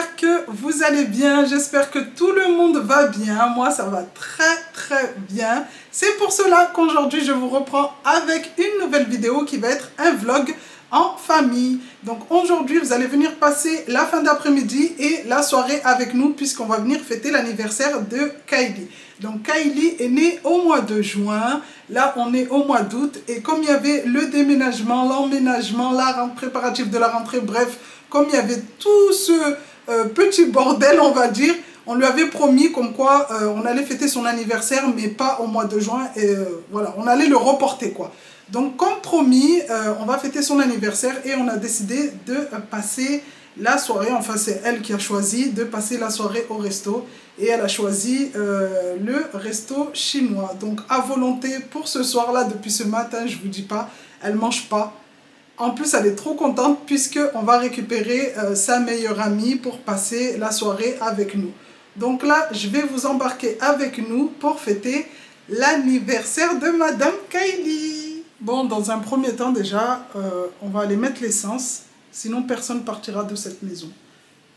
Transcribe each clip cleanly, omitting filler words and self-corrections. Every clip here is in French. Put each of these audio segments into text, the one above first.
j'espère que vous allez bien, j'espère que tout le monde va bien, moi ça va très bien. C'est pour cela qu'aujourd'hui je vous reprends avec une nouvelle vidéo qui va être un vlog en famille. Donc aujourd'hui vous allez venir passer la fin d'après-midi et la soirée avec nous puisqu'on va venir fêter l'anniversaire de Kylie. Donc Kylie est née au mois de juin, là on est au mois d'août et comme il y avait le déménagement, l'emménagement, préparatif de la rentrée, bref, comme il y avait tout ce petit bordel on va dire, on lui avait promis comme quoi on allait fêter son anniversaire mais pas au mois de juin et voilà, on allait le reporter quoi. Donc comme promis, on va fêter son anniversaire et on a décidé de passer la soirée, enfin c'est elle qui a choisi de passer la soirée au resto et elle a choisi le resto chinois. Donc à volonté pour ce soir-là, depuis ce matin, je vous dis pas, elle mange pas. En plus, elle est trop contente puisqu'on va récupérer sa meilleure amie pour passer la soirée avec nous. Donc là, je vais vous embarquer avec nous pour fêter l'anniversaire de Madame Kylie. Bon, dans un premier temps déjà, on va aller mettre l'essence. Sinon, personne partira de cette maison.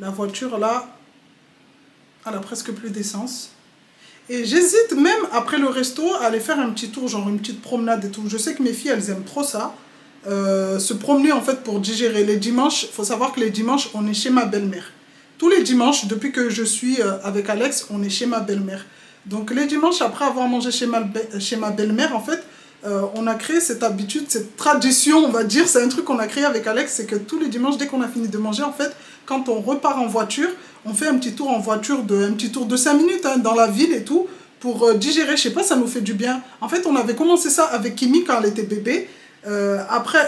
La voiture, là, elle a presque plus d'essence. Et j'hésite même, après le resto, à aller faire un petit tour, genre une petite promenade et tout. Je sais que mes filles, elles aiment trop ça. Se promener, en fait, pour digérer. Les dimanches, il faut savoir que les dimanches, on est chez ma belle-mère. Tous les dimanches, depuis que je suis avec Alex, on est chez ma belle-mère. Donc, les dimanches, après avoir mangé chez ma belle-mère, en fait, on a créé cette habitude, cette tradition, on va dire, c'est un truc qu'on a créé avec Alex, c'est que tous les dimanches, dès qu'on a fini de manger, en fait, quand on repart en voiture, on fait un petit tour en voiture, un petit tour de 5 minutes hein, dans la ville et tout, pour digérer, je sais pas, ça nous fait du bien. En fait, on avait commencé ça avec Kimi quand elle était bébé, après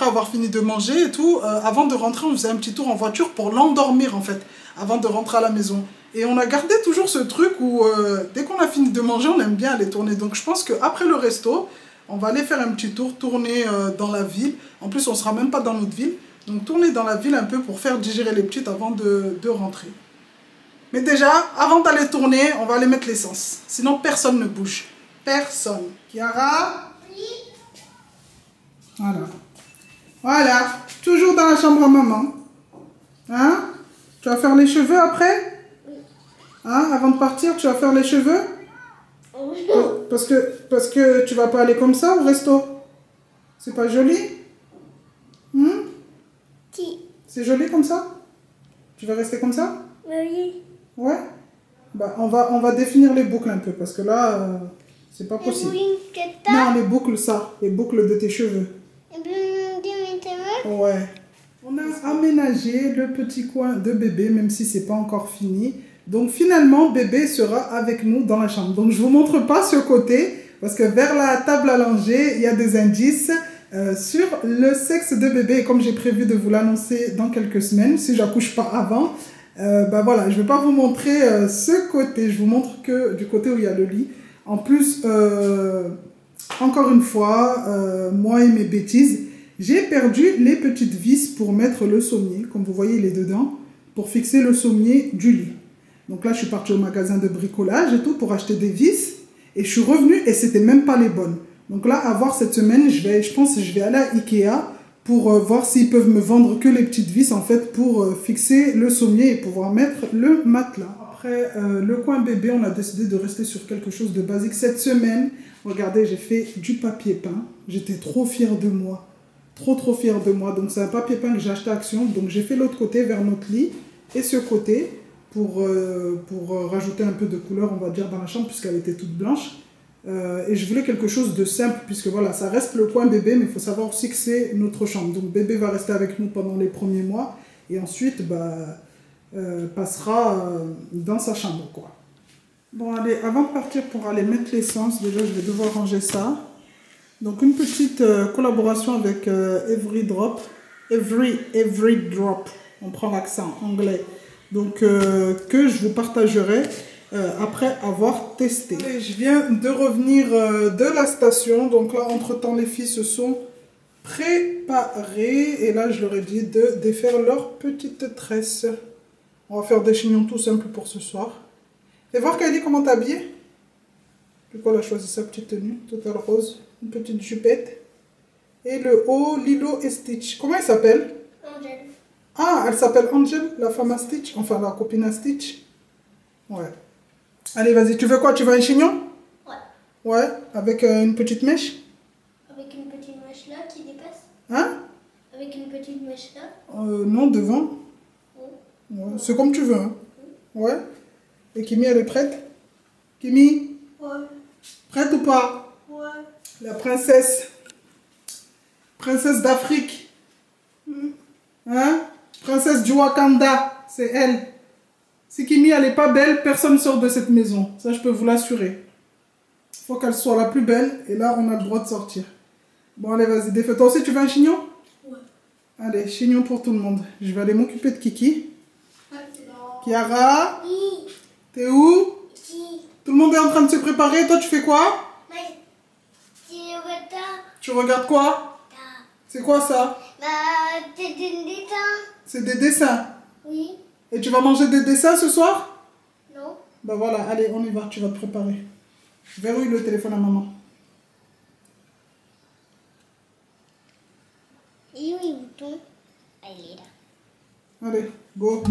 avoir fini de manger et tout, avant de rentrer, on faisait un petit tour en voiture pour l'endormir, en fait, avant de rentrer à la maison. Et on a gardé toujours ce truc où dès qu'on a fini de manger, on aime bien aller tourner. Donc je pense qu'après le resto, on va aller faire un petit tour, tourner dans la ville. En plus, on ne sera même pas dans notre ville. Donc tourner dans la ville un peu pour faire digérer les petites avant de rentrer. Mais déjà, avant d'aller tourner, on va aller mettre l'essence. Sinon, personne ne bouge. Personne. Chiara? Oui. Voilà. Voilà. Toujours dans la chambre à maman. Hein? Tu vas faire les cheveux après? Hein, avant de partir, tu vas faire les cheveux? Oui. Parce que tu vas pas aller comme ça au resto? C'est pas joli? Si. C'est joli comme ça? Tu vas rester comme ça? Oui. Ouais? Bah, on va définir les boucles un peu parce que là, c'est pas possible. Non, les boucles, ça. Les boucles de tes cheveux. Ouais. On a aménagé le petit coin de bébé, même si c'est pas encore fini. Donc finalement, bébé sera avec nous dans la chambre. Donc je ne vous montre pas ce côté, parce que vers la table à langer, il y a des indices sur le sexe de bébé. Et comme j'ai prévu de vous l'annoncer dans quelques semaines, si j'accouche pas avant, bah voilà, je ne vais pas vous montrer ce côté. Je vous montre que du côté où il y a le lit. En plus, encore une fois, moi et mes bêtises, j'ai perdu les petites vis pour mettre le sommier. Comme vous voyez, il est dedans, pour fixer le sommier du lit. Donc là, je suis partie au magasin de bricolage et tout pour acheter des vis. Et je suis revenue et c'était même pas les bonnes. Donc là, à voir cette semaine, je pense que je vais aller à Ikea pour voir s'ils peuvent me vendre que les petites vis en fait pour fixer le sommier et pouvoir mettre le matelas. Après le coin bébé, on a décidé de rester sur quelque chose de basique cette semaine. Regardez, j'ai fait du papier peint. J'étais trop fière de moi. Trop fière de moi. Donc c'est un papier peint que j'ai acheté à Action. Donc j'ai fait l'autre côté vers notre lit et ce côté. Pour rajouter un peu de couleur, on va dire, dans la chambre, puisqu'elle était toute blanche. Et je voulais quelque chose de simple, puisque voilà, ça reste le coin bébé, mais il faut savoir aussi que c'est notre chambre. Donc bébé va rester avec nous pendant les premiers mois, et ensuite, passera dans sa chambre, quoi. Bon, allez, avant de partir pour aller mettre l'essence, déjà, je vais devoir ranger ça. Donc, une petite collaboration avec Every Drop. Every Drop. On prend l'accent anglais. Donc, que je vous partagerai après avoir testé. Et je viens de revenir de la station. Donc là, entre-temps, les filles se sont préparées. Et là, je leur ai dit de défaire leur petite tresse. On va faire des chignons tout simples pour ce soir. Et voir Kylie comment t'es habillée. Pourquoi elle a choisi sa petite tenue, totale rose. Une petite jupette. Et le haut Lilo et Stitch. Comment il s'appelle? Angel. Ah, elle s'appelle Angel, la femme à Stitch. Enfin, la copine à Stitch. Ouais. Allez, vas-y. Tu veux quoi? Tu veux un chignon? Ouais. Ouais, avec une petite mèche? Avec une petite mèche là qui dépasse? Hein? Avec une petite mèche là? Non, devant. Ouais. C'est comme tu veux. Hein. Ouais. Et Kimi, elle est prête? Kimi? Ouais. Prête ou pas? Ouais. La princesse. Princesse d'Afrique. Hein? Princesse du Wakanda. C'est elle. Si Kimi, elle n'est pas belle, personne ne sort de cette maison. Ça, je peux vous l'assurer. Il faut qu'elle soit la plus belle. Et là, on a le droit de sortir. Bon, allez, vas-y, défais. Toi aussi, tu veux un chignon? Ouais. Allez, chignon pour tout le monde. Je vais aller m'occuper de Kiki. Non. Kiara, Oui. t'es où? Qui? Tout le monde est en train de se préparer. Toi, tu fais quoi? Mais. Tu regardes. Tu regardes quoi? C'est quoi ça? Bah, t'es des dessins. C'est des dessins. Oui. Et tu vas manger des dessins ce soir? Non. Bah voilà, allez, on y va. Tu vas te préparer. Verrouille le téléphone à maman. Et oui, bouton. Elle est là. Allez, go.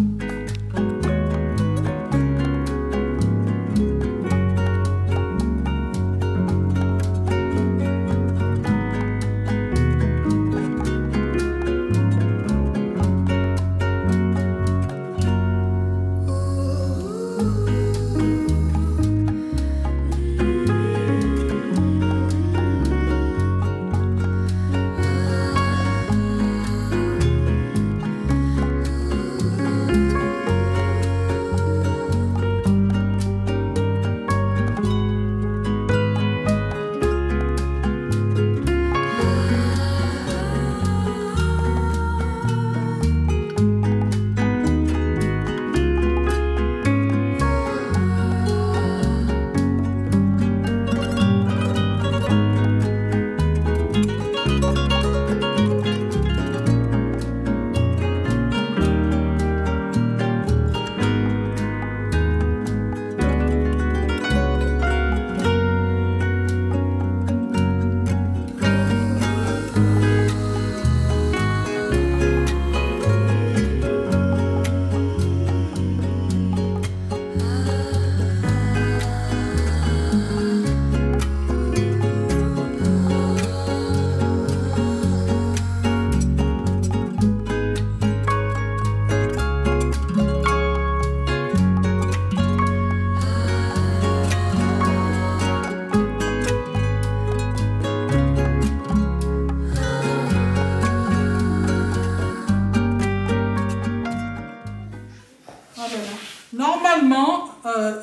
Normalement,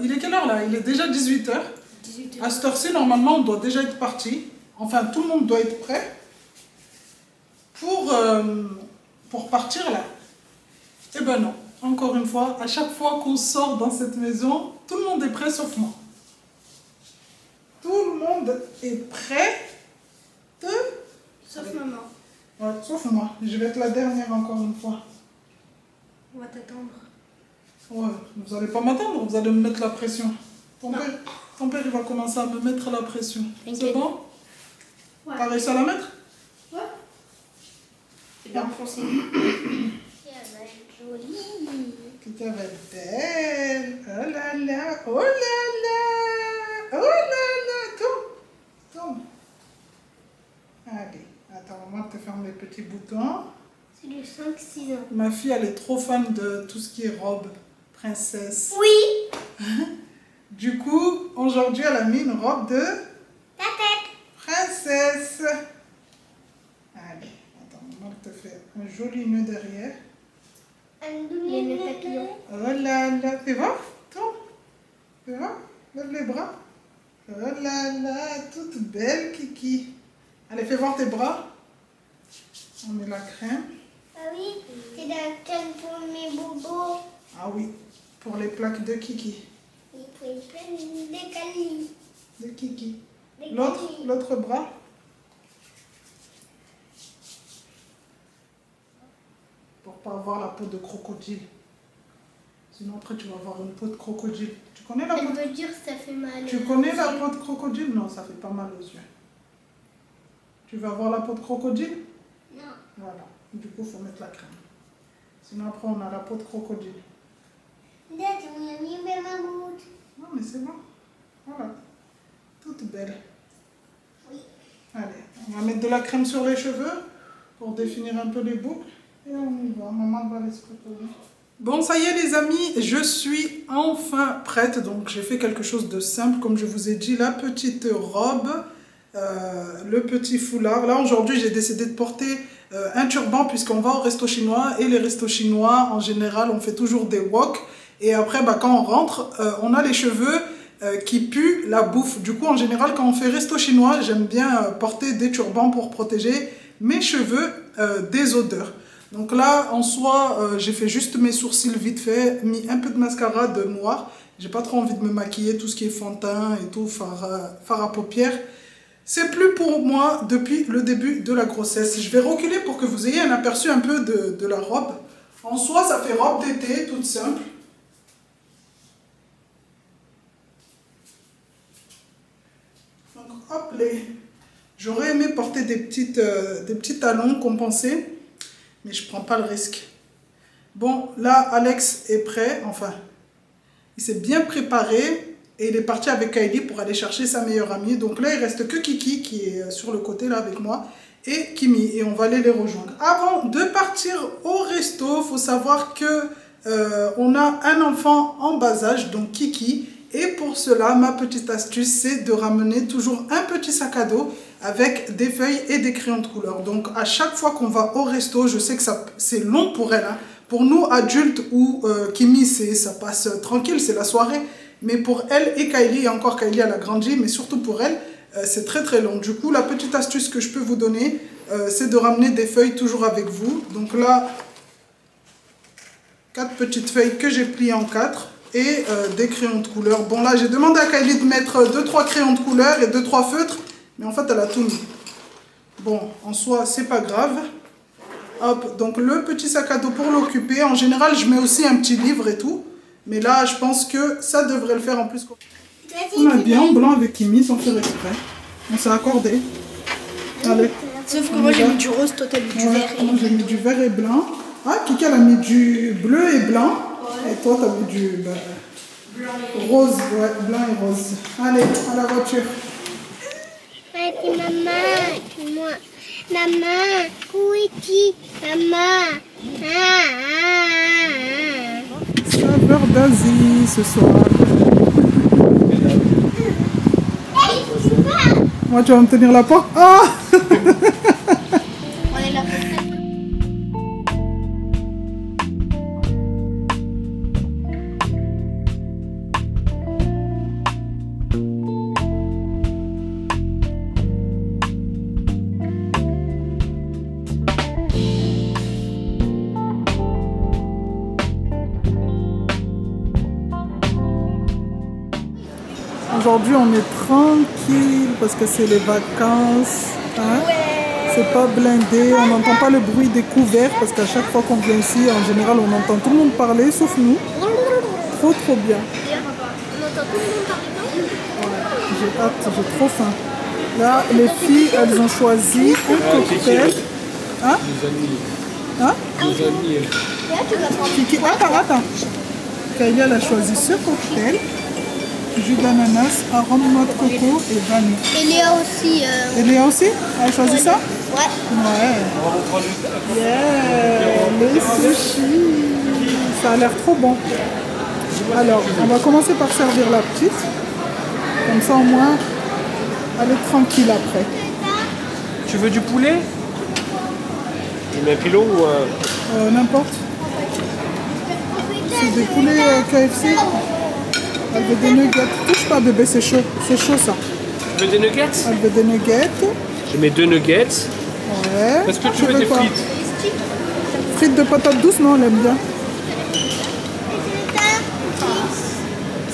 il est quelle heure là? Il est déjà 18 h. 18 h. À cette heure-ci, normalement, on doit déjà être parti. Enfin, tout le monde doit être prêt pour partir là. Eh ben non. Encore une fois, à chaque fois qu'on sort dans cette maison, tout le monde est prêt sauf moi. Tout le monde est prêt Sauf maman. Ouais, sauf moi. Je vais être la dernière encore une fois. On va t'attendre. Ouais, vous allez pas m'attendre, vous allez me mettre la pression. Ton père, il va commencer à me mettre la pression. C'est bon? Ouais. T'as réussi à la mettre? Ouais. C'est bien enfoncé. Elle va être jolie. Tout va être belle. Oh là là, oh là là, oh là là. Tombe. Allez, attends, maman te ferme les petits boutons. C'est du 5-6 ans. Ma fille, elle est trop fan de tout ce qui est robe, princesse. Oui. Du coup, aujourd'hui, elle a mis une robe de Ta tête. princesse. Allez, attends, maman te fait un joli nœud derrière. Les nœuds papillons. Oh là là, fais voir, tombe. Fais voir, lève les bras. Oh là là, toute belle, Kiki. Allez, fais voir tes bras. On met la crème. Ah oui, c'est la crème pour mes bobos. Ah oui, pour les plaques de Kiki. Il faut une crème de Cali. De Kiki. De L'autre bras. Pour pas avoir la peau de crocodile. Sinon après tu vas avoir une peau de crocodile. Tu connais la peau Elle de... veut dire que ça fait mal. Tu connais la peau de crocodile? Non, ça fait pas mal aux yeux. Tu veux avoir la peau de crocodile? Non. Voilà. Du coup, il faut mettre la crème. Sinon après on a la peau de crocodile. Non mais c'est bon. Voilà. Toute belle. Oui. Allez, on va mettre de la crème sur les cheveux pour définir un peu les boucles. Et on y va. Maman va les préparer. Bon, ça y est les amis, je suis enfin prête. Donc j'ai fait quelque chose de simple. Comme je vous ai dit, la petite robe, le petit foulard. Là aujourd'hui j'ai décidé de porter un turban puisqu'on va au resto chinois. Et les restos chinois en général on fait toujours des wok. Et après quand on rentre, on a les cheveux qui puent la bouffe. Du coup en général quand on fait resto chinois, j'aime bien porter des turbans pour protéger mes cheveux des odeurs. Donc là, en soi, j'ai fait juste mes sourcils vite fait, mis un peu de mascara de noir. J'ai pas trop envie de me maquiller, tout ce qui est fond de teint et tout, fard à paupières. C'est plus pour moi depuis le début de la grossesse. Je vais reculer pour que vous ayez un aperçu un peu de la robe. En soi, ça fait robe d'été, toute simple. Donc hop, j'aurais aimé porter des petits talons compensés. Mais je ne prends pas le risque. Bon, là, Alex est prêt. Enfin, il s'est bien préparé. Et il est parti avec Kylie pour aller chercher sa meilleure amie. Donc là, il reste que Kiki qui est sur le côté là avec moi. Et Kimi. Et on va aller les rejoindre. Avant de partir au resto, il faut savoir que on a un enfant en bas âge, donc Kiki. Et pour cela, ma petite astuce, c'est de ramener toujours un petit sac à dos avec des feuilles et des crayons de couleur. Donc à chaque fois qu'on va au resto, je sais que c'est long pour elle. Hein. Pour nous adultes ou Kimi, ça passe tranquille, c'est la soirée. Mais pour elle et Kylie, et encore Kylie elle a grandi, mais surtout pour elle, c'est très très long. Du coup, la petite astuce que je peux vous donner, c'est de ramener des feuilles toujours avec vous. Donc là, 4 petites feuilles que j'ai pliées en 4. Et des crayons de couleur. Bon là j'ai demandé à Kylie de mettre 2-3 crayons de couleur et 2-3 feutres. Mais en fait elle a tout mis. Bon en soi c'est pas grave. Hop, donc le petit sac à dos pour l'occuper. En général je mets aussi un petit livre et tout. Mais là je pense que ça devrait le faire en plus. On a bien en blanc avec Kimi sans faire exprès. On s'est accordé. Allez. Sauf que moi j'ai mis du rose, toi t'as mis du vert. Moi j'ai mis du vert et blanc. Ah Kiki elle a mis du bleu et blanc. Et toi, t'as mis du rose, ouais, blanc et rose. Allez, à la voiture. Maman, maman, où est-il? Maman. Saveur d'Asie ce soir. Hey, tu vas? Moi, tu vas me tenir la porte. Ah. On est là. Aujourd'hui, on est tranquille parce que c'est les vacances. Hein? Ouais. C'est pas blindé. On n'entend pas le bruit des couverts parce qu'à chaque fois qu'on vient ici, en général, on entend tout le monde parler sauf nous. Trop, trop bien. On entend tout le monde parler. Ouais, j'ai hâte, j'ai trop faim. Là, les filles, elles ont choisi un cocktail. Hein? Hein? Kiki, attends. Kylie, elle a choisi ce cocktail. Jus d'ananas, arôme noix de coco et vanille. Et Léa aussi. Et Léa aussi? Elle a choisi ça? Ouais. Ouais. Yeah, les sushis. Ça a l'air trop bon. Alors, on va commencer par servir la petite. Comme ça, au moins, elle est tranquille après. Tu veux du poulet? Tu mets un kilo ou n'importe. C'est des poulets KFC. Elle veut des nuggets. Touche pas bébé, c'est chaud. C'est chaud ça. Tu veux des nuggets? Elle veut des nuggets. Je mets 2 nuggets. Ouais. Est-ce que tu veux des quoi? frites? Frites de patates douces, non, elle aime bien.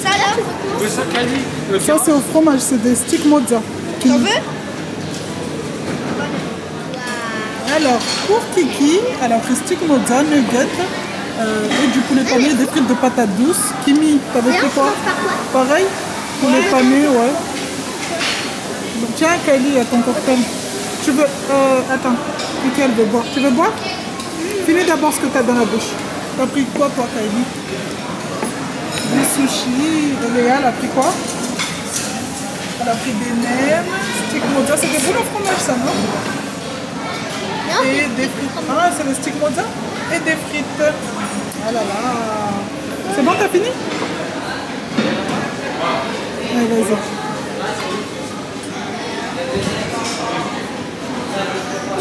Ça là? Tu veux ça, Kylie? Ça c'est au fromage, c'est des sticks mozza. T'en veux? Alors, pour Kiki, elle a pris stick mozza, nuggets et du poulet pané et des frites de patates douces. Kimi, t'avais pris quoi? Pareil? Poulet pané, ouais. Donc, tiens, Kylie, il y a ton cocktail. Tu veux... attends, Kiki, elle veut boire. Tu veux boire? Finis d'abord ce que tu as dans la bouche. T'as pris quoi toi, Kylie? Des sushis. Et Léa, elle a pris quoi? Elle a pris des nems, stick mozza. C'est des boules au fromage ça, non? Non, Et des frites. Ah, c'est le stick mozza? Et des frites. Ah là là. C'est bon, t'as fini? Allez, vas-y.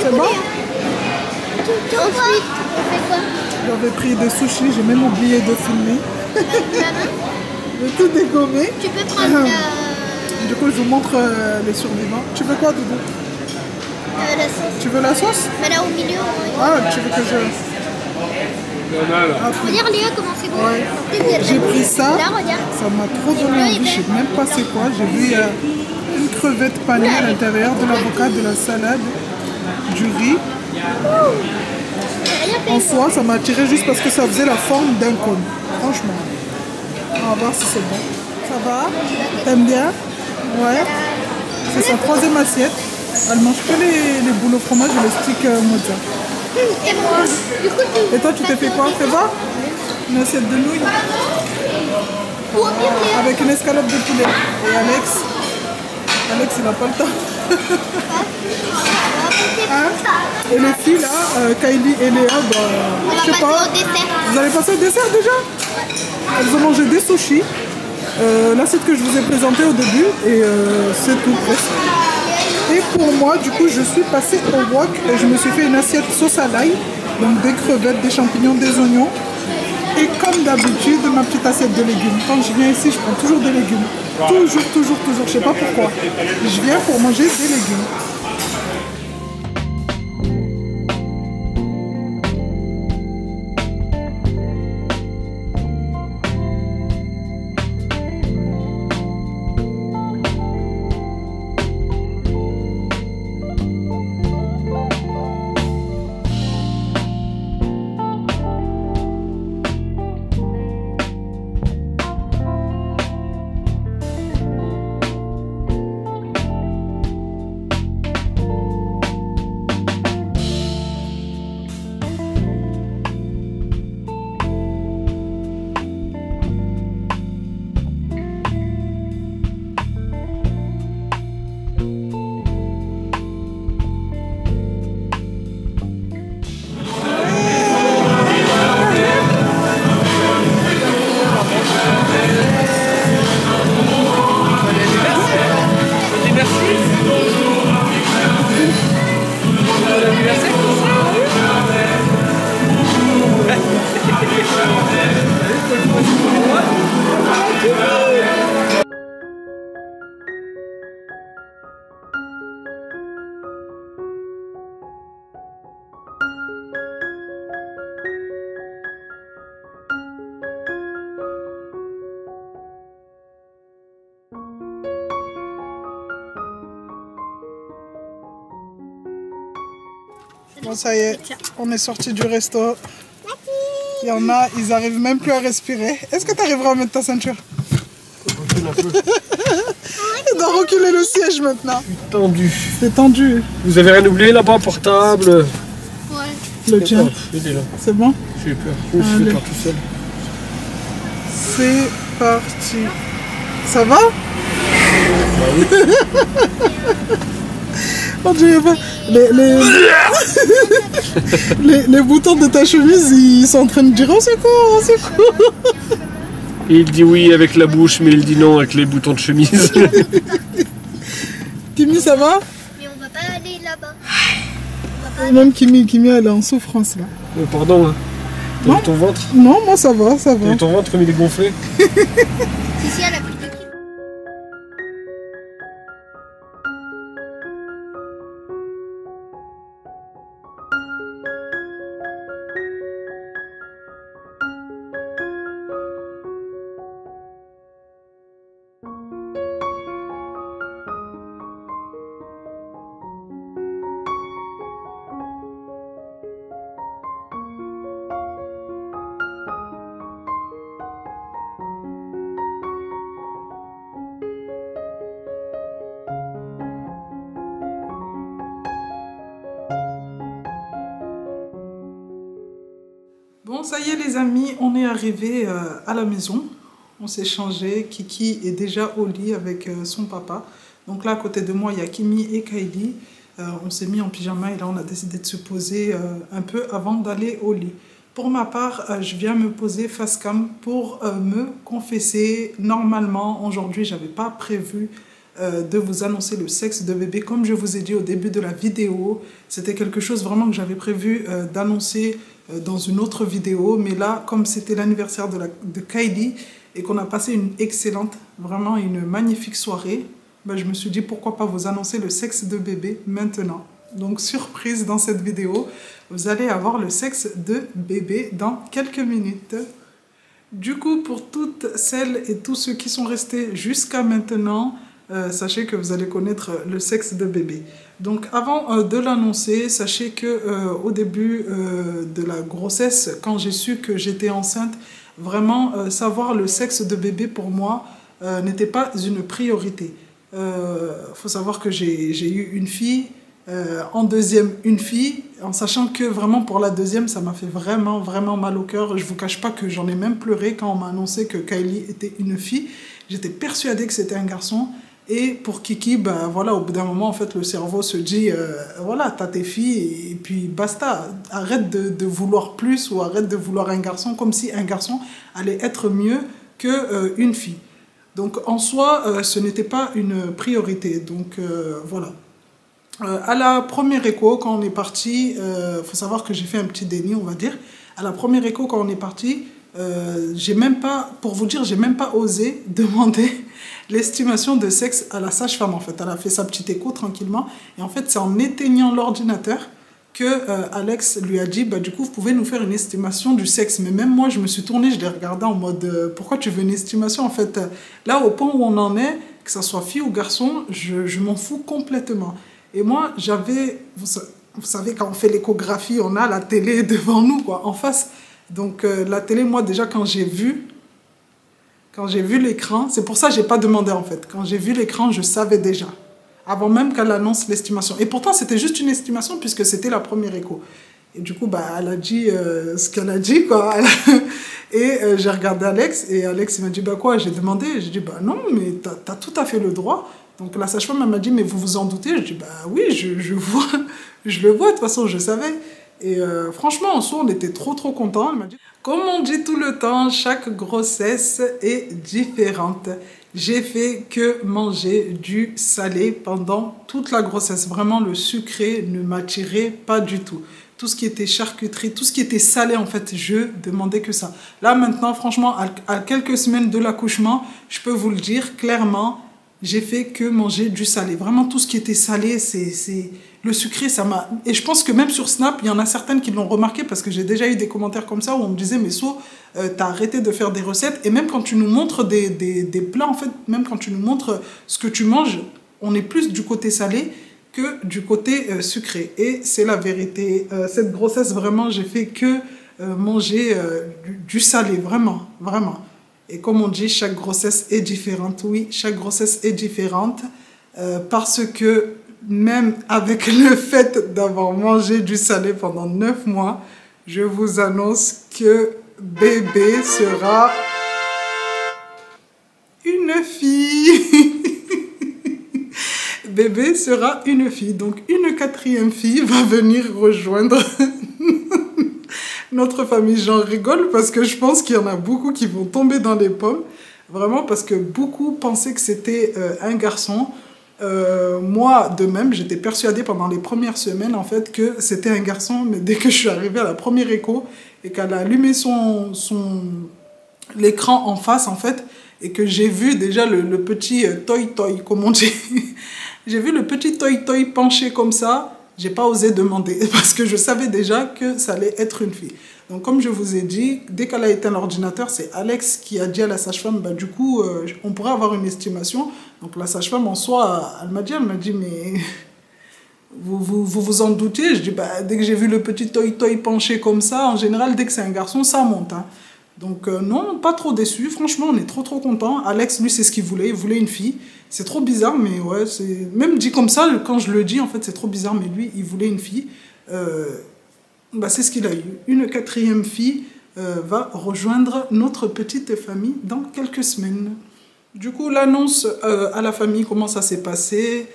C'est bon? Ensuite, on fait quoi? J'avais pris des sushis, j'ai même oublié de filmer. J'ai tout dégommé. Tu peux prendre Du coup, je vous montre les survivants. Tu veux quoi, Doudou? la sauce. Tu veux la sauce? Mais là au milieu, Ah, tu veux que je... Ah, regarde Léa comment c'est bon. ouais. En plus, il y a de J'ai la pris mousse. ça. Là, regarde. Ça m'a trop donné envie. Je sais même pas c'est quoi. J'ai vu une crevette panée à l'intérieur, de l'avocat, de la salade, du riz. J'ai rien fait. En soi, ça m'a attiré juste parce que ça faisait la forme d'un cône. Franchement. On va voir si c'est bon. Ça va? T'aimes bien? Ouais. C'est sa troisième assiette. Elle mange que les boules au fromage et le stick mozza. Et moi, du coup, Et toi, tu t'es fait quoi? Fais voir. Une assiette de nouilles Ou au pire, Léa. avec une escalope de poulet. Et Alex, il n'a pas le temps. Hein? Et les filles là, Kylie et Léa, bah, On va je sais passer pas. au dessert. Vous allez passer au dessert déjà? Elles ont mangé des sushis, l'assiette que je vous ai présentée au début, et c'est tout presque. Et pour moi, du coup, je suis passée au wok et je me suis fait une assiette sauce à l'ail, donc des crevettes, des champignons, des oignons. Et comme d'habitude, ma petite assiette de légumes. Quand je viens ici, je prends toujours des légumes. Toujours, toujours, toujours. Je sais pas pourquoi. Je viens pour manger des légumes. Bon, ça y est, on est sorti du resto. Il y en a, ils arrivent même plus à respirer. Est-ce que tu arriveras à mettre ta ceinture? Il doit reculer le siège maintenant. Tendu. C'est tendu. Vous avez rien oublié là-bas, portable? Ouais. Le tien, Il est là. c'est bon? J'ai eu peur. Je me suis Allez. fait peur tout seul. C'est parti. Ça va? On dirait pas. Les boutons de ta chemise, ils sont en train de dire au secours, au secours. Il dit oui avec la bouche, mais il dit non avec les boutons de chemise. Kimi, ça va? Mais on va pas aller là-bas. Et même Kimi, elle est en souffrance là. Pardon, hein. T'as Non. vu ton ventre? Non, moi ça va, ça T'as va. vu ton ventre comme il est gonflé? Si, elle a pris 2 kilos. Bon, ça y est les amis, on est arrivé à la maison. On s'est changé. Kiki est déjà au lit avec son papa. Donc là, à côté de moi, il y a Kimi et Kylie. On s'est mis en pyjama et là, on a décidé de se poser un peu avant d'aller au lit. Pour ma part, je viens me poser face cam pour me confesser. Normalement, aujourd'hui, je n'avais pas prévu de vous annoncer le sexe de bébé. Comme je vous ai dit au début de la vidéo, c'était quelque chose vraiment que j'avais prévu d'annoncer dans une autre vidéo. Mais là, comme c'était l'anniversaire de Kylie et qu'on a passé une excellente, vraiment une magnifique soirée, ben, je me suis dit pourquoi pas vous annoncer le sexe de bébé maintenant. Donc surprise dans cette vidéo, vous allez avoir le sexe de bébé dans quelques minutes. Du coup, pour toutes celles et tous ceux qui sont restés jusqu'à maintenant, sachez que vous allez connaître le sexe de bébé. Donc avant de l'annoncer, sachez que au début de la grossesse, quand j'ai su que j'étais enceinte, vraiment savoir le sexe de bébé pour moi n'était pas une priorité. Faut savoir que j'ai eu une fille, en deuxième une fille, en sachant que vraiment pour la deuxième ça m'a fait vraiment mal au cœur. Je vous cache pas que j'en ai même pleuré quand on m'a annoncé que Kylie était une fille. J'étais persuadée que c'était un garçon. Et pour Kiki, ben voilà, au bout d'un moment, en fait, le cerveau se dit, voilà, t'as tes filles et puis basta. Arrête de vouloir plus ou arrête de vouloir un garçon, comme si un garçon allait être mieux qu'une fille. Donc en soi, ce n'était pas une priorité. Donc voilà. À la première écho, quand on est parti, faut savoir que j'ai fait un petit déni, on va dire. À la première écho, quand on est parti, j'ai même pas, pour vous dire, j'ai même pas osé demander l'estimation de sexe à la sage-femme en fait. Elle a fait sa petite écho tranquillement et en fait c'est en éteignant l'ordinateur que Alex lui a dit bah du coup vous pouvez nous faire une estimation du sexe. Mais même moi je me suis tournée, je l'ai regardé en mode pourquoi tu veux une estimation en fait. Là au point où on en est, que ça soit fille ou garçon, je m'en fous complètement. Et moi j'avais, vous savez quand on fait l'échographie on a la télé devant nous quoi, en face. Donc la télé, moi déjà quand j'ai vu l'écran, c'est pour ça que je n'ai pas demandé en fait. Quand j'ai vu l'écran, je savais déjà, avant même qu'elle annonce l'estimation. Et pourtant c'était juste une estimation puisque c'était la première écho. Et du coup, bah, elle a dit ce qu'elle a dit quoi. Et j'ai regardé Alex et Alex il m'a dit bah quoi, j'ai demandé. J'ai dit bah non mais t'as tout à fait le droit. Donc la sage-femme elle m'a dit mais vous vous en doutez? Je dis bah oui, je vois, je le vois de toute façon, je savais. Et franchement, en soi, on était trop contents. Elle m'a dit, comme on dit tout le temps, chaque grossesse est différente. J'ai fait que manger du salé pendant toute la grossesse. Vraiment, le sucré ne m'attirait pas du tout. Tout ce qui était charcuterie, tout ce qui était salé, en fait, je demandais que ça. Là, maintenant, franchement, à quelques semaines de l'accouchement, je peux vous le dire clairement, j'ai fait que manger du salé. Vraiment, tout ce qui était salé, c'est le sucré, ça m'a... Et je pense que même sur Snap, il y en a certaines qui l'ont remarqué parce que j'ai déjà eu des commentaires comme ça où on me disait « Mais So, t'as arrêté de faire des recettes » et même quand tu nous montres des plats, en fait, même quand tu nous montres ce que tu manges, on est plus du côté salé que du côté sucré. Et c'est la vérité. Cette grossesse, vraiment, j'ai fait que manger du salé, vraiment. Et comme on dit, chaque grossesse est différente. Oui, chaque grossesse est différente parce que même avec le fait d'avoir mangé du salé pendant 9 mois, je vous annonce que bébé sera une fille. Bébé sera une fille. Donc une 4e fille va venir rejoindre notre famille. J'en rigole parce que je pense qu'il y en a beaucoup qui vont tomber dans les pommes. Vraiment parce que beaucoup pensaient que c'était un garçon. Moi, de même, j'étais persuadée pendant les premières semaines, en fait, que c'était un garçon. Mais dès que je suis arrivée à la première écho et qu'elle a allumé l'écran en face, en fait, et que j'ai vu déjà le petit toy, comme on dit. J'ai vu le petit toy penché comme ça. J'ai pas osé demander parce que je savais déjà que ça allait être une fille. Donc, comme je vous ai dit, dès qu'elle a éteint l'ordinateur, c'est Alex qui a dit à la sage-femme, bah, du coup, on pourrait avoir une estimation. Donc, la sage-femme, en soi, elle m'a dit, mais vous en doutez? Je dis, bah, dès que j'ai vu le petit toy penché comme ça, en général, dès que c'est un garçon, ça monte. Hein. Donc, non, pas trop déçu. Franchement, on est trop contents. Alex, lui, c'est ce qu'il voulait. Il voulait une fille. C'est trop bizarre, mais ouais, c'est... Même dit comme ça, quand je le dis, en fait, c'est trop bizarre, mais lui, il voulait une fille. Bah, c'est ce qu'il a eu. Une 4e fille. va rejoindre notre petite famille dans quelques semaines. Du coup, l'annonce à la famille, comment ça s'est passé?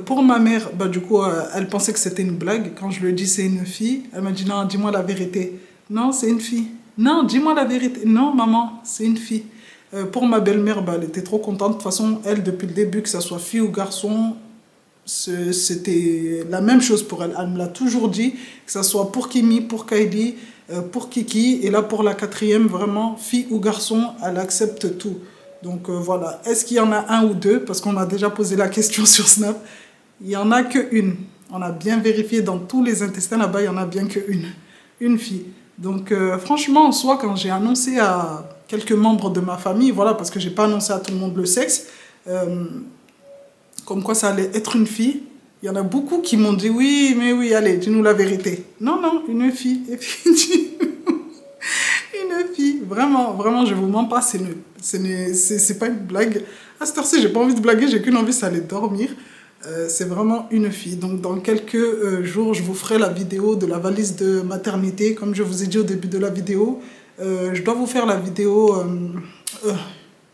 Pour ma mère, bah, du coup, elle pensait que c'était une blague. Quand je lui ai dit c'est une fille, elle m'a dit non, dis-moi la vérité. Non, c'est une fille. Non, dis-moi la vérité. Non, maman, c'est une fille. Pour ma belle-mère, bah, elle était trop contente. De toute façon, elle, depuis le début, que ça soit fille ou garçon, c'était la même chose pour elle. Elle me l'a toujours dit, que ça soit pour Kimi, pour Kylie, pour Kiki. Et là, pour la quatrième, vraiment, fille ou garçon, elle accepte tout. Donc voilà, est-ce qu'il y en a un ou deux? Parce qu'on a déjà posé la question sur Snap. Il n'y en a qu'une. On a bien vérifié dans tous les intestins là-bas, il n'y en a bien qu'une. Une fille. Donc franchement, en soi, quand j'ai annoncé à quelques membres de ma famille, voilà, parce que je n'ai pas annoncé à tout le monde le sexe, comme quoi ça allait être une fille, il y en a beaucoup qui m'ont dit oui, mais oui, allez, dis-nous la vérité. Non, non, une fille. Et puis, une fille, vraiment, vraiment, je vous mens pas, c'est pas une blague. À cette heure-ci, j'ai pas envie de blaguer, j'ai qu'une envie, c'est aller dormir. C'est vraiment une fille. Donc, dans quelques jours, je vous ferai la vidéo de la valise de maternité. Comme je vous ai dit au début de la vidéo, je dois vous faire la vidéo...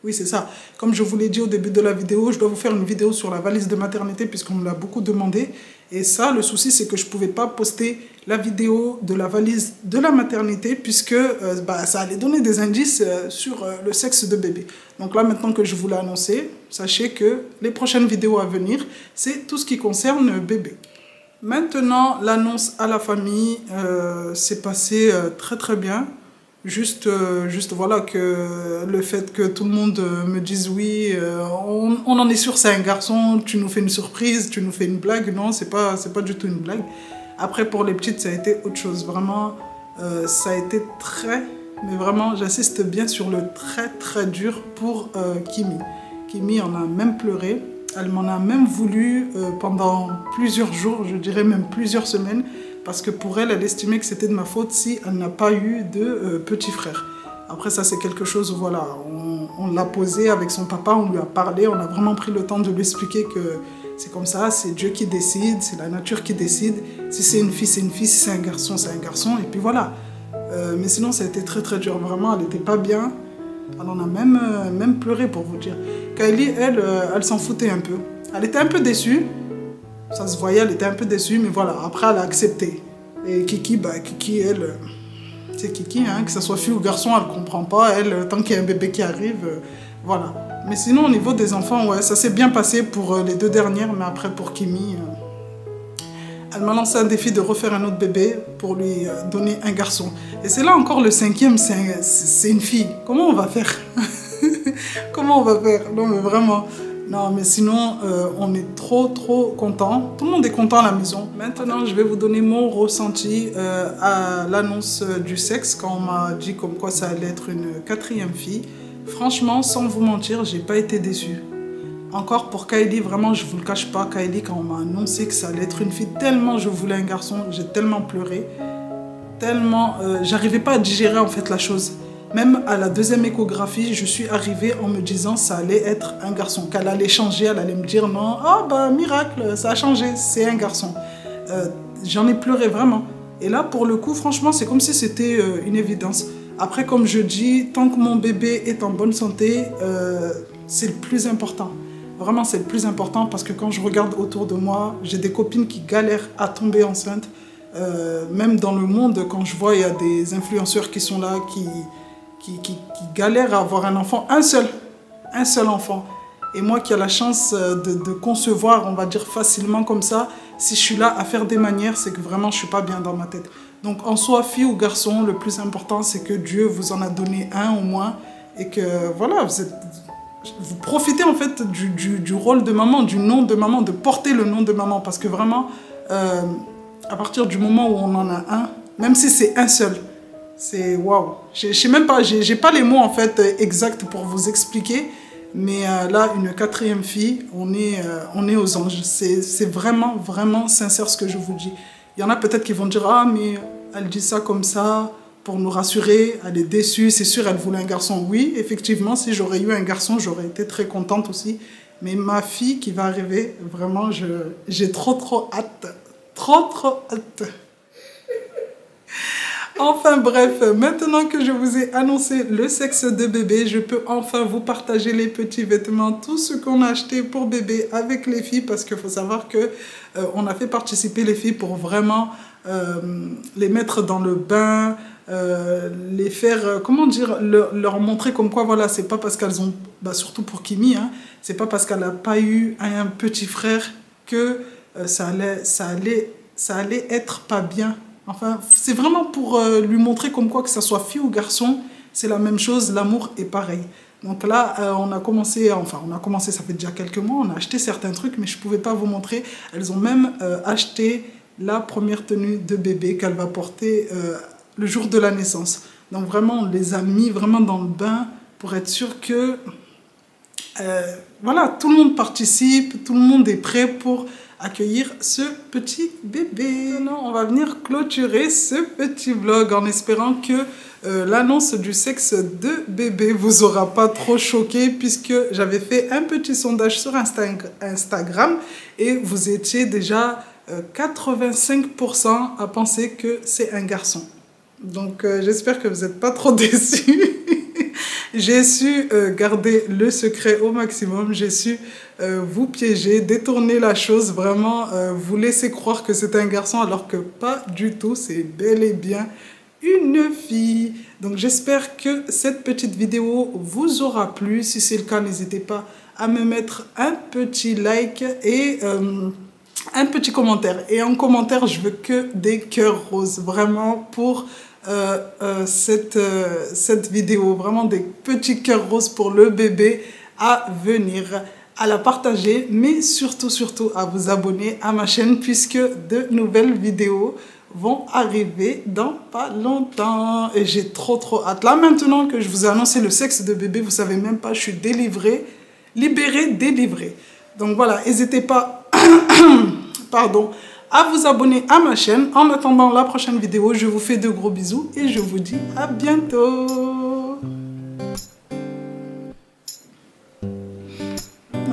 oui, c'est ça. Comme je vous l'ai dit au début de la vidéo, je dois vous faire une vidéo sur la valise de maternité puisqu'on me l'a beaucoup demandé. Et ça, le souci, c'est que je ne pouvais pas poster la vidéo de la valise de la maternité puisque ça allait donner des indices sur le sexe de bébé. Donc là, maintenant que je vous l'ai annoncé, sachez que les prochaines vidéos à venir, c'est tout ce qui concerne bébé. Maintenant, l'annonce à la famille s'est passée très très bien. Juste voilà, que le fait que tout le monde me dise oui, on en est sûr, c'est un garçon, tu nous fais une surprise, tu nous fais une blague. Non, c'est pas du tout une blague. Après, pour les petites, ça a été autre chose. Vraiment, ça a été très, mais vraiment, j'insiste bien sur le très très dur pour Kimi. Kimi en a même pleuré. Elle m'en a même voulu pendant plusieurs jours, je dirais même plusieurs semaines. Parce que pour elle, elle estimait que c'était de ma faute si elle n'a pas eu de petit frère. Après, ça, c'est quelque chose, voilà, on l'a posé avec son papa, on lui a parlé, on a vraiment pris le temps de lui expliquer que c'est comme ça, c'est Dieu qui décide, c'est la nature qui décide. Si c'est une fille, c'est une fille, si c'est un garçon, c'est un garçon, et puis voilà. Mais sinon, ça a été très très dur, vraiment, elle n'était pas bien. Elle en a même pleuré, pour vous dire. Kylie, elle s'en foutait un peu. Elle était un peu déçue. Ça se voyait, elle était un peu déçue, mais voilà, après elle a accepté. Et Kiki, Kiki, elle, c'est Kiki, hein, que ce soit fille ou garçon, elle ne comprend pas. Elle, tant qu'il y a un bébé qui arrive, voilà. Mais sinon, au niveau des enfants, ouais, ça s'est bien passé pour les deux dernières, mais après pour Kimi, elle m'a lancé un défi de refaire un autre bébé pour lui donner un garçon. Et c'est là encore le cinquième, c'est une fille. Comment on va faire? Comment on va faire? Non, mais vraiment... Non, mais sinon, on est trop content. Tout le monde est content à la maison. Maintenant, je vais vous donner mon ressenti à l'annonce du sexe, quand on m'a dit comme quoi ça allait être une quatrième fille. Franchement, sans vous mentir, j'ai pas été déçue. Encore pour Kylie, vraiment, je vous le cache pas, Kylie, quand on m'a annoncé que ça allait être une fille, tellement je voulais un garçon, j'ai tellement pleuré, tellement... j'arrivais pas à digérer en fait la chose. Même à la deuxième échographie, je suis arrivée en me disant ça allait être un garçon, qu'elle allait changer, elle allait me dire non, oh bah miracle, ça a changé, c'est un garçon. J'en ai pleuré vraiment. Et là, pour le coup, franchement, c'est comme si c'était une évidence. Après, comme je dis, tant que mon bébé est en bonne santé, c'est le plus important. Vraiment, c'est le plus important parce que quand je regarde autour de moi, j'ai des copines qui galèrent à tomber enceinte. Même dans le monde, quand je vois, il y a des influenceurs qui sont là, qui galèrent à avoir un enfant, un seul enfant. Et moi qui ai la chance de concevoir, on va dire facilement comme ça, si je suis là à faire des manières, c'est que vraiment je ne suis pas bien dans ma tête. Donc en soi, fille ou garçon, le plus important c'est que Dieu vous en a donné un au moins et que voilà, vous profitez en fait du rôle de maman, du nom de maman, de porter le nom de maman. Parce que vraiment, à partir du moment où on en a un, même si c'est un seul, c'est waouh. Je sais même pas, j'ai pas les mots en fait exacts pour vous expliquer. Mais là, une quatrième fille, on est aux anges. C'est vraiment sincère ce que je vous dis. Il y en a peut-être qui vont dire « Ah, mais elle dit ça comme ça pour nous rassurer, elle est déçue, c'est sûr, elle voulait un garçon. » Oui, effectivement, si j'aurais eu un garçon, j'aurais été très contente aussi. Mais ma fille qui va arriver, vraiment, j'ai trop hâte. Trop hâte. Enfin bref, maintenant que je vous ai annoncé le sexe de bébé, je peux enfin vous partager les petits vêtements, tout ce qu'on a acheté pour bébé avec les filles, parce qu'il faut savoir que on a fait participer les filles pour vraiment les mettre dans le bain, les faire, comment dire, leur montrer comme quoi, voilà, c'est pas parce qu'elles ont, bah, surtout pour Kimi, hein, c'est pas parce qu'elle n'a pas eu un petit frère que ça allait être pas bien. Enfin, c'est vraiment pour lui montrer comme quoi que ça soit fille ou garçon, c'est la même chose, l'amour est pareil. Donc là, on a commencé, ça fait déjà quelques mois, on a acheté certains trucs, mais je ne pouvais pas vous montrer. Elles ont même acheté la première tenue de bébé qu'elle va porter le jour de la naissance. Donc vraiment, on les a mis vraiment dans le bain pour être sûr que, voilà, tout le monde participe, tout le monde est prêt pour accueillir ce petit bébé. Maintenant, on va venir clôturer ce petit vlog en espérant que l'annonce du sexe de bébé vous aura pas trop choqué, puisque j'avais fait un petit sondage sur Instagram et vous étiez déjà 85% à penser que c'est un garçon. Donc j'espère que vous n'êtes pas trop déçus. J'ai su garder le secret au maximum, j'ai su vous piéger, détourner la chose, vraiment vous laisser croire que c'est un garçon alors que pas du tout, c'est bel et bien une fille. Donc j'espère que cette petite vidéo vous aura plu. Si c'est le cas, n'hésitez pas à me mettre un petit like et un petit commentaire. Et en commentaire, je veux que des cœurs roses, vraiment pour cette vidéo, vraiment des petits cœurs roses pour le bébé à venir, à la partager, mais surtout à vous abonner à ma chaîne, puisque de nouvelles vidéos vont arriver dans pas longtemps et j'ai trop hâte. Là maintenant que je vous ai annoncé le sexe de bébé, vous savez même pas, je suis libérée, délivrée. Donc voilà, n'hésitez pas pardon, à vous abonner à ma chaîne. En attendant la prochaine vidéo, je vous fais de gros bisous et je vous dis à bientôt.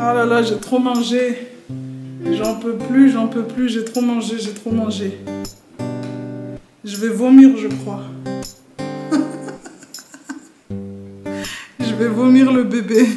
Ah là là, j'ai trop mangé. J'en peux plus, j'ai trop mangé. Je vais vomir, je crois. Je vais vomir le bébé.